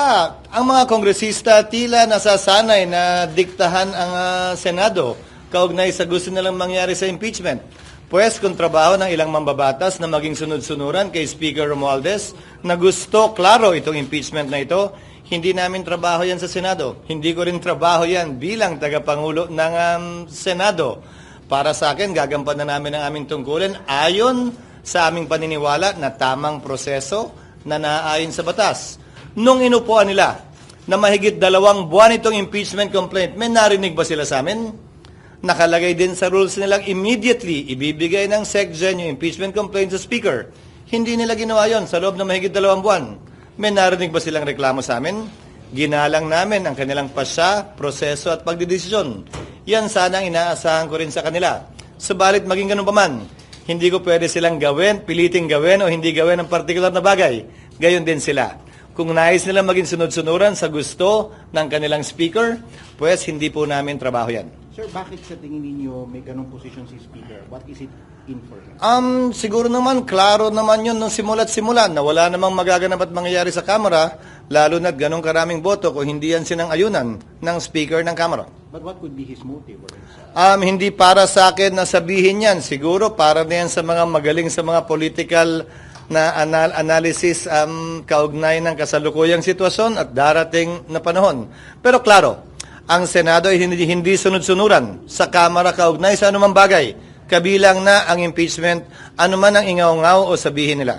Ang mga kongresista tila nasasanay na diktahan ang Senado kaugnay sa gusto nilang mangyari sa impeachment. Pues kung trabaho ng ilang mambabatas na maging sunod-sunuran kay Speaker Romualdez na gusto klaro itong impeachment na ito, hindi namin trabaho yan sa Senado. Hindi ko rin trabaho yan bilang tagapangulo ng Senado. Para sa akin, gagampanan namin ang aming tungkulin ayon sa aming paniniwala na tamang proseso na naaayon sa batas. Nung inupuan nila na mahigit 2 buwan itong impeachment complaint, may narinig ba sila sa amin? Nakalagay din sa rules nilang immediately ibibigay ng SecGen yung impeachment complaint sa Speaker. Hindi nila ginawa yon sa loob ng mahigit 2 buwan. May narinig ba silang reklamo sa amin? Ginalang namin ang kanilang pasya, proseso at pagdidesisyon. Yan sana ang inaasahan ko rin sa kanila. Subalit maging ganun pa man, hindi ko pwede silang gawin, piliting gawin o hindi gawin ang particular na bagay. Gayon din sila. Kung nais nila maging sunod-sunuran sa gusto ng kanilang speaker, pues hindi po namin trabaho yan. Sir, bakit sa tingin ninyo may ganong posisyon si Speaker? What is it in for him? Siguro naman, klaro naman yun nung simula't simula na wala namang magaganap at mangyayari sa Kamara, lalo na't ganong karaming boto kung hindi yan sinang-ayunan ng Speaker ng Kamara. But what could be his motive? Hindi para sa akin na sabihin yan. Siguro para na yan sa mga magaling sa mga political na analysis kaugnay ng kasalukuyang sitwasyon at darating na panahon. Pero klaro, ang Senado ay hindi sunod-sunuran sa Kamara kaugnay sa anumang bagay, kabilang na ang impeachment, anuman ang ingaw-ngaw o sabihin nila.